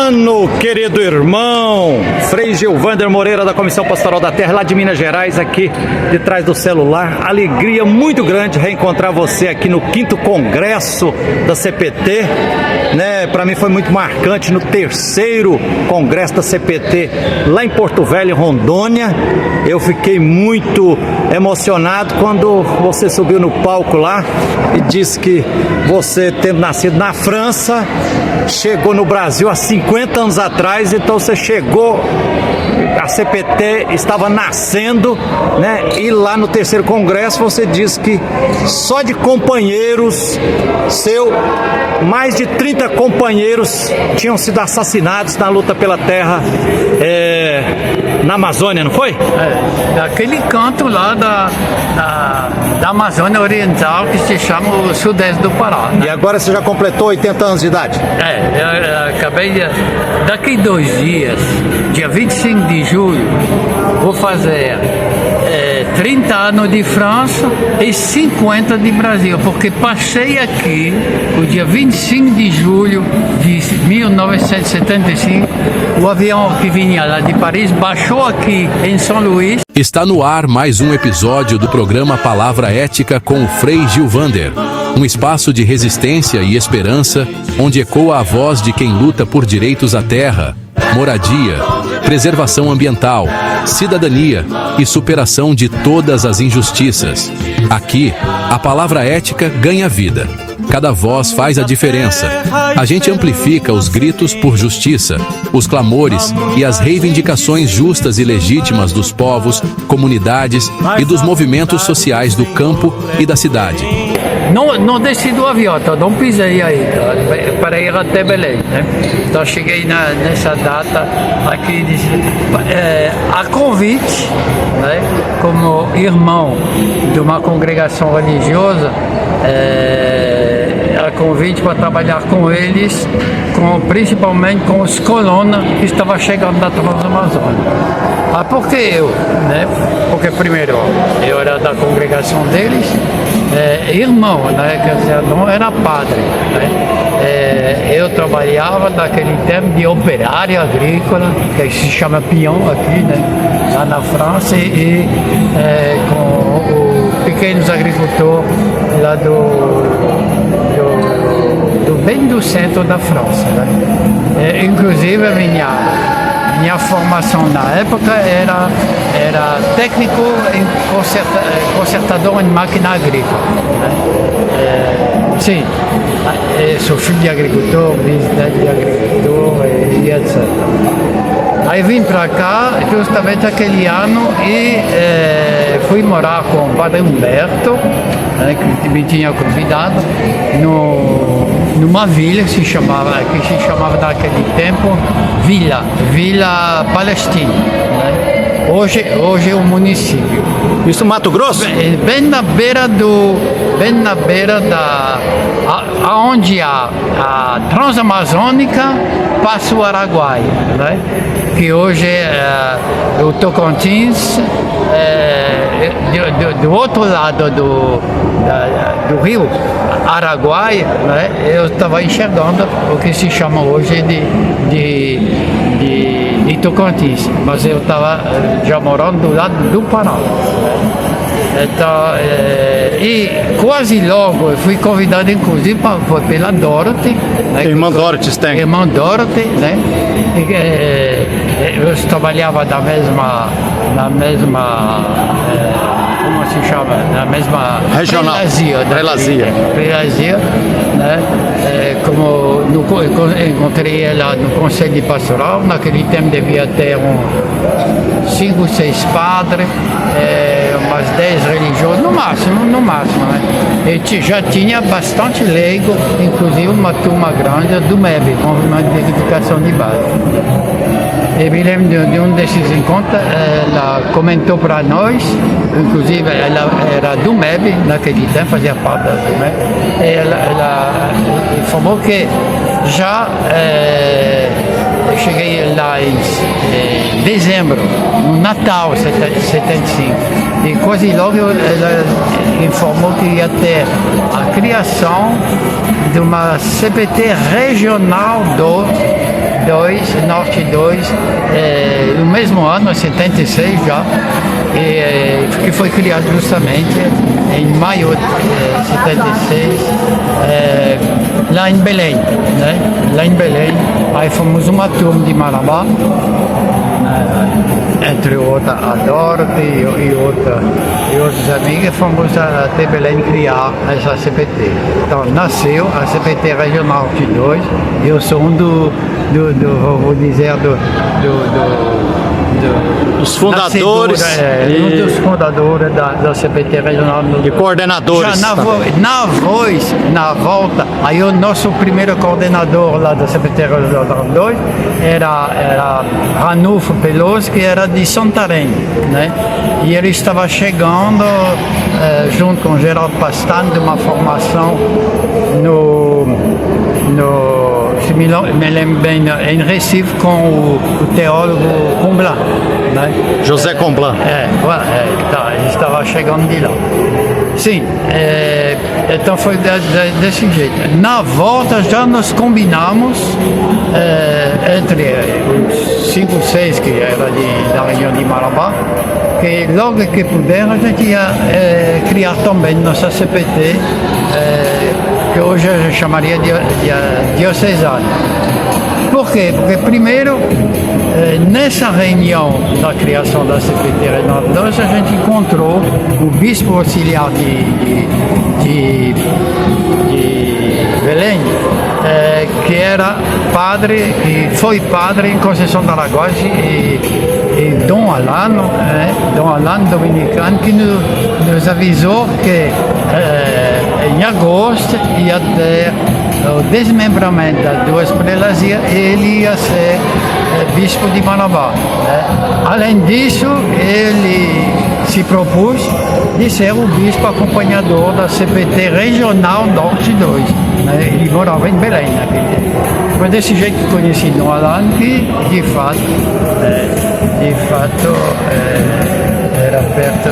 ano, querido irmão. Frei Gilvander Moreira, da Comissão Pastoral da Terra, lá de Minas Gerais, aqui de trás do celular. Alegria muito grande reencontrar você aqui no 5º Congresso da CPT, né? Para mim foi muito marcante no 3º Congresso da CPT, lá em Porto Velho, Rondônia. Eu fiquei muito emocionado quando você subiu no palco lá e disse que você, tendo nascido na França, chegou no Brasil há 50 anos atrás. Então você chegou, a CPT estava nascendo, né? E lá no 3º Congresso você disse que só de companheiros mais de 30 companheiros tinham sido assassinados na luta pela terra na Amazônia, não foi? Daquele canto lá da Amazônia Oriental, que se chama o Sudeste do Pará, né? E agora você já completou 80 anos de idade? Eu acabei daqui 2 dias, dia 25 de julho, vou fazer 30 anos de França e 50 de Brasil, porque passei aqui o dia 25 de julho de 1975, o avião que vinha lá de Paris baixou aqui em São Luís. Está no ar mais um episódio do programa Palavra Ética com o Frei Gilvander, um espaço de resistência e esperança, onde ecoa a voz de quem luta por direitos à terra, moradia, preservação ambiental, cidadania e superação de todas as injustiças. Aqui, a palavra ética ganha vida. Cada voz faz a diferença. A gente amplifica os gritos por justiça, os clamores e as reivindicações justas e legítimas dos povos, comunidades e dos movimentos sociais do campo e da cidade. Não desci do avião, tá? Não pisei aí, tá? Para ir até Belém, né? Então cheguei nessa data aqui, a convite, né? Como irmão de uma congregação religiosa, a convite para trabalhar com eles, principalmente com os colonos que estavam chegando da Transamazônica. Por que eu? Né? Porque primeiro eu era da congregação deles, irmão, né? Quer dizer, não era padre, né? Eu trabalhava naquele tempo de operário agrícola, que se chama peão aqui, né? Lá na França, e com os pequenos agricultores lá bem do centro da França, né? Inclusive a minha formação na época era técnico consertador em máquina agrícola, né? Sim, sou filho de agricultor, bisneto de agricultor e etc. Aí vim para cá justamente aquele ano e fui morar com o padre Humberto, né, que me tinha convidado, numa vila que se chamava naquele tempo Vila Palestina, né? Hoje é um município. Isso no Mato Grosso? Bem na beira aonde a Transamazônica passa o Araguaia, né? Que hoje é o Tocantins, do outro lado do rio Araguaia, né? Eu estava enxergando o que se chama hoje de Tocantins, mas eu estava já morando do lado do Pará. Então, e quase logo eu fui convidado, inclusive, pela Dorothy, né? Irmã Dorothy Steng. Irmã Dorothy, né? Eu trabalhava na mesma como se chama? Na mesma regional. Prelazia, né? Como encontrei ela no Conselho de Pastoral, naquele tempo devia ter 5 ou 6 padres, umas 10 religiões, no máximo, né? E já tinha bastante leigo, inclusive uma turma grande do MEB, Movimento de Edificação de Base. Eu me lembro de um desses encontros, ela comentou para nós, inclusive ela era do MEB, naquele tempo fazia parte do MEB, ela informou que já eu cheguei lá em dezembro, no Natal, 75, e quase logo ela informou que ia ter a criação de uma CPT regional 2, Norte 2, no mesmo ano, em 76 já, que foi criado justamente em maio de 76, lá em Belém, né? Lá em Belém, aí fomos uma turma de Marabá, entre outra a Dorothy e outros amigos, fomos até Belém criar essa CPT. Então nasceu a CPT Regional de 2, eu sou um vou dizer, Os fundadores. Um dos fundadores da CPT Regional. E coordenadores. Já na volta, aí o nosso primeiro coordenador lá da CPT Regional 2 era Ranulfo Pelosi, que era de Santarém, né? E ele estava chegando junto com Geraldo Pastano de uma formação se me lembro bem, em Recife, com o teólogo Comblan, né? José Comblan. Ele estava chegando de lá. Sim, então foi desse jeito. Na volta já nos combinamos entre os 5, 6 que era da região de Marabá, que logo que puder a gente ia criar também nossa CPT, que hoje eu chamaria de diocesana. Por quê? Porque primeiro, nessa reunião da criação da CPT Regional 2, a gente encontrou o bispo auxiliar de Belém, que era padre, e foi padre em Conceição do Araguaia, e Dom Alano, dominicano, que nos avisou que em agosto ia ter o desmembramento das duas prelazias, ele ia ser bispo de Marabá, né? Além disso, ele se propôs de ser o bispo acompanhador da CPT Regional Norte 2, né? Ele morava em Belém naquele tempo. Foi desse jeito que conheci Dom Alano, que de fato era perto,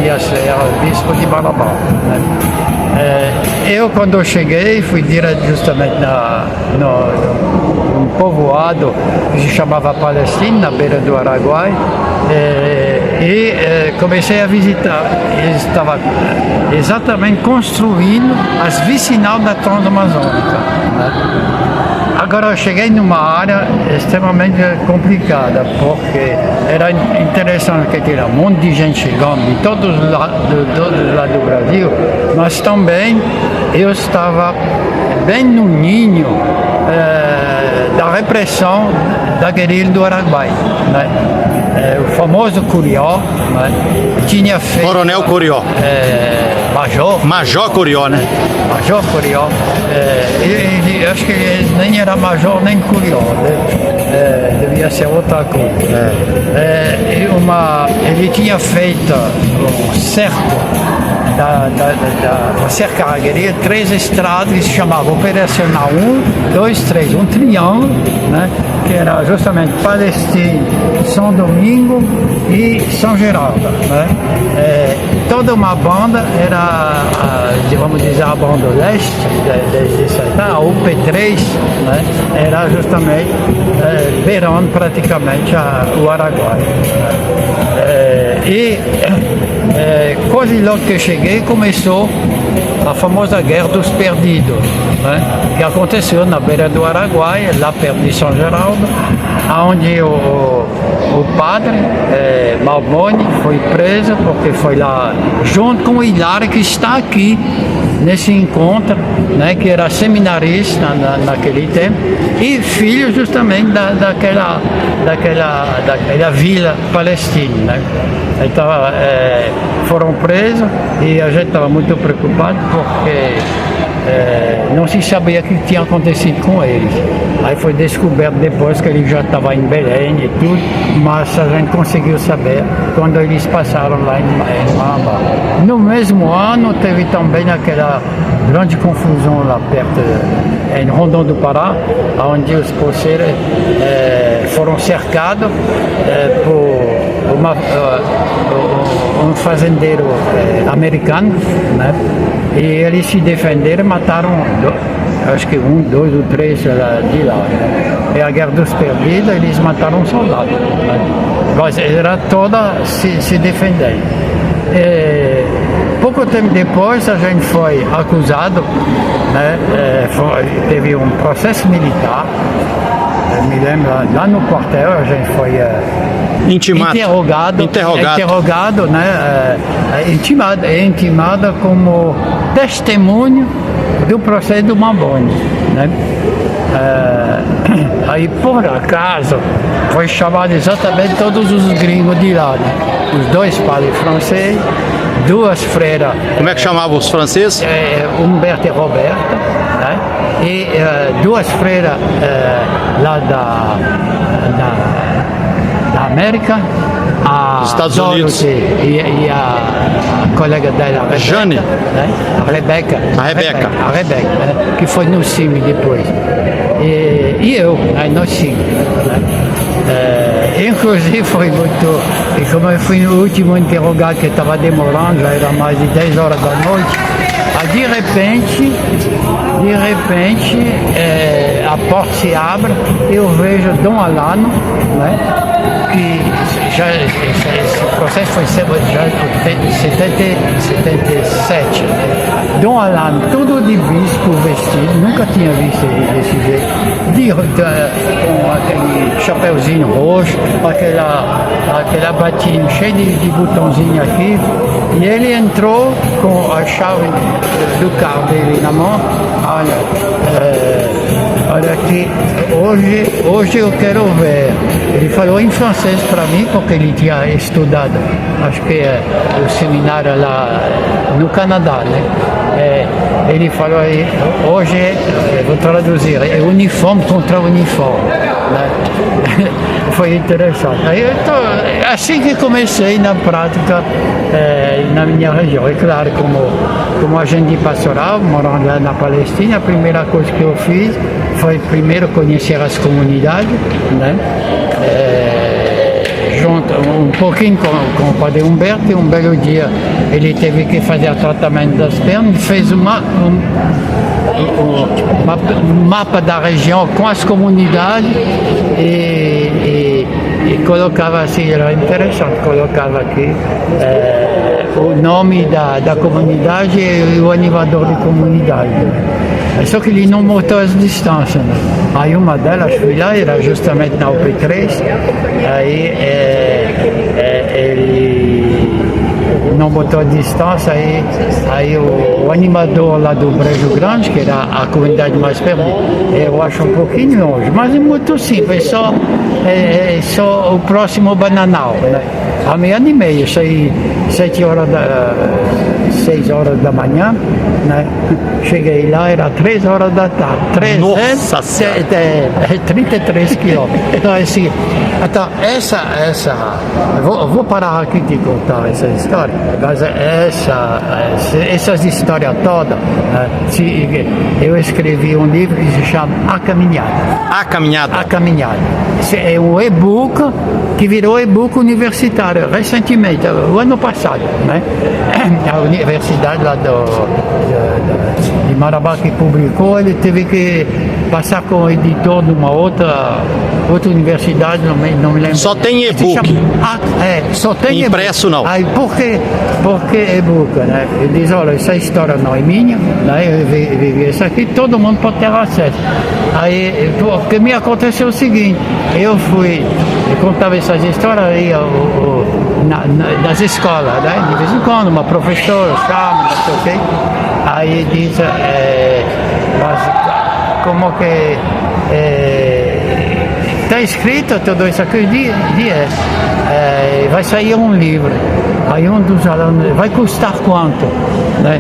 ia ser o bispo de Marabá, né? Eu, quando eu cheguei, fui direto justamente num povoado que se chamava Palestina, na beira do Araguaia, e comecei a visitar. Eles estavam exatamente construindo as vicinal da Transamazônica, né? Agora eu cheguei numa área extremamente complicada, porque era interessante que tinha um monte de gente chegando de todos os lados do Brasil, mas também eu estava bem no ninho da repressão da guerrilha do Araguaia, né? O famoso Curió, né? Tinha feito... Coronel Curió. Major Curió, né? Major Curió. Eu acho que ele nem era major nem Curió, né? Devia ser outra coisa. Ele tinha feito um cerco para cercar a guerrilha, 3 estradas que se chamavam Operacional 1, 2, 3, um triângulo, né? Que era justamente Palestina, São Domingo e São Geraldo, né? Toda uma banda era, vamos dizer, a banda leste, a UP3, né? Era justamente beirando praticamente o Araguaia. Quase logo que eu cheguei, começou a famosa Guerra dos Perdidos, né? Que aconteceu na beira do Araguaia, lá perto de São Geraldo, onde o padre Malboni foi preso, porque foi lá junto com o Hilário, que está aqui nesse encontro, né, que era seminarista naquele tempo, e filho justamente daquela vila palestina, né? Então foram presos e a gente estava muito preocupado porque não se sabia o que tinha acontecido com eles. Aí foi descoberto depois que ele já estava em Belém e tudo, mas a gente conseguiu saber quando eles passaram lá em Marabá. No mesmo ano teve também aquela grande confusão lá perto, em Rondon do Pará, onde os poceiros foram cercados por um fazendeiro americano, né? E eles se defenderam, mataram acho que 1, 2 ou 3 de lá. Né? E a Guerra dos Perdidos, eles mataram um soldado. Né? Mas era toda se defendendo. Pouco tempo depois a gente foi acusado, né? Teve um processo militar. Eu me lembro, lá no quartel a gente foi interrogado, né? Intimada como testemunho do processo do Mamboni, né? Aí por acaso foi chamado exatamente todos os gringos de lá, né? Os 2 padres franceses, 2 freiras. Como é que chamavam os franceses? Humberto e Roberta, né? E 2 freiras lá da América, a Estados Dorothy Unidos. e a colega dela, a Rebeca, Jane. né? A Rebeca, né? Que foi no CIMI depois. E eu, né? Nós 5. Né? Inclusive foi muito. E como eu fui o último interrogado que estava demorando, já era mais de 10 horas da noite, aí de repente a porta se abre e eu vejo Dom Alano, né? Que esse processo foi já em 77. Dom Alano, todo de bispo vestido, nunca tinha visto ele desse jeito, com aquele chapeuzinho roxo, aquela batinha cheia de botãozinho aqui, e ele entrou com a chave do carro dele na mão. Olha aqui, hoje eu quero ver. Ele falou em francês para mim, porque ele tinha estudado, acho que o seminário lá no Canadá, né? Ele falou aí, hoje, vou traduzir, é uniforme contra uniforme, né? Foi interessante. Aí assim que comecei na prática na minha região. É claro, como agente pastoral, morando lá na Palestina, a primeira coisa que eu fiz foi primeiro conhecer as comunidades, né? Junto um pouquinho com o padre Humberto, e um belo dia ele teve que fazer o tratamento das pernas, fez um mapa da região com as comunidades e colocava assim, era interessante, colocava aqui o nome da comunidade e o animador de comunidade. Só que ele não botou as distâncias, né? Aí uma delas, fui lá, era justamente na UP3, aí ele não botou a distância, aí o animador lá do Brejo Grande, que era a comunidade mais perto, eu acho um pouquinho longe, mas é muito simples, é só o próximo Bananal, né? A meia-noite e meia, saí 6 horas da manhã, né? Cheguei lá, era 3 horas da tarde. 33 quilômetros. Então, assim, vou parar aqui de contar essa história, mas essas histórias todas, eu escrevi um livro que se chama A Caminhada. A Caminhada. A Caminhada. É um e-book que virou e-book universitário recentemente, o ano passado, né? A universidade lá de Marabá que publicou, ele teve que passar com o editor de uma outra universidade, não me lembro. Só tem e-book. Só tem impresso e-book. não. Aí por que e-book, né? Ele diz, olha, essa história não é minha, né? Eu vivi isso aqui, todo mundo pode ter acesso. Aí, o que me aconteceu é o seguinte, eu contava essas histórias aí nas escolas, né? De vez em quando, uma professora chama, não sei o quê. Aí diz, mas como que está escrito tudo isso aqui, vai sair um livro. Aí um dos alunos, vai custar quanto? Né?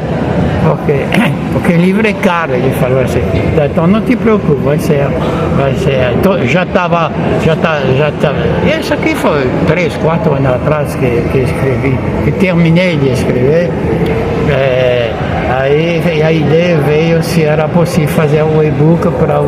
Porque livro é caro, ele falou assim. Então não te preocupe, vai ser. Já estava. E isso aqui foi 3, 4 anos atrás que escrevi, que terminei de escrever. Aí a ideia veio se era possível fazer um e-book para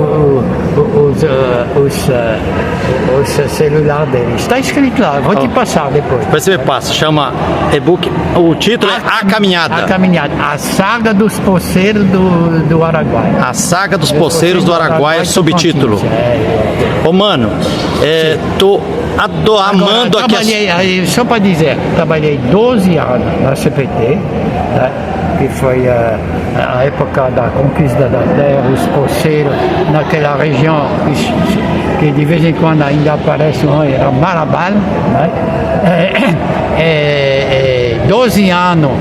os celulares deles. Está escrito lá, vou te passar depois. Depois você me passa, chama e-book, o título é A Caminhada. A Caminhada, a saga dos poceiros do Araguaia. A saga dos poceiros do Araguaia, subtítulo. Ô mano, tô amando aqui. Aí, só para dizer, trabalhei 12 anos na CPT, né, que foi a época da conquista da terra, os poceiros naquela região que de vez em quando ainda aparece era Marabal, né? 12 anos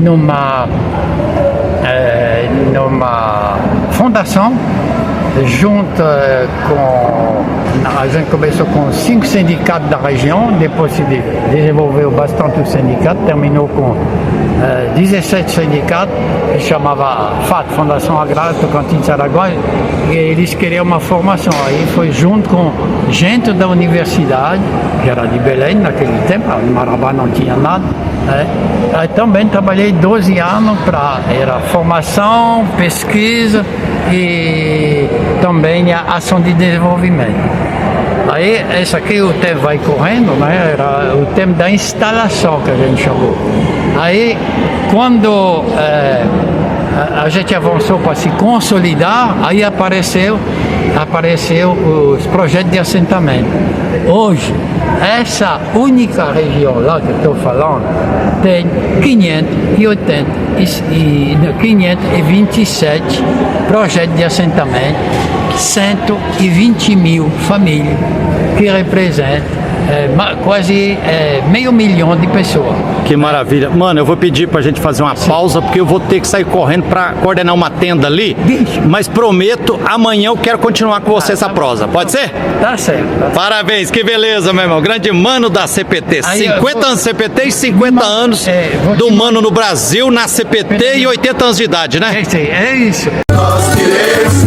numa fundação junto com... A gente começou com 5 sindicatos da região, depois se desenvolveu bastante o sindicato, terminou com 17 sindicatos, que chamava FAT, Fundação Agrária Tocantins Araguaia, e eles queriam uma formação. Aí foi junto com gente da universidade, que era de Belém naquele tempo, em Marabá não tinha nada. Aí também trabalhei 12 anos era formação, pesquisa e também a ação de desenvolvimento. Aí, esse aqui o tempo vai correndo, né? Era o tempo da instalação que a gente chamou. Aí, quando a gente avançou para se consolidar, aí apareceu os projetos de assentamento. Hoje, essa única região lá que eu estou falando tem 527 projetos de assentamento, 120 mil famílias, que representam quase meio milhão de pessoas. Que maravilha. Mano, eu vou pedir pra gente fazer uma pausa, porque eu vou ter que sair correndo pra coordenar uma tenda ali. Mas prometo, amanhã eu quero continuar com você essa prosa. Pode ser? Tá certo. Parabéns, que beleza, meu irmão. Grande mano da CPT. 50 anos de CPT e 50 anos do mano no Brasil, na CPT e 80 anos de idade, né? É isso. Nós queremos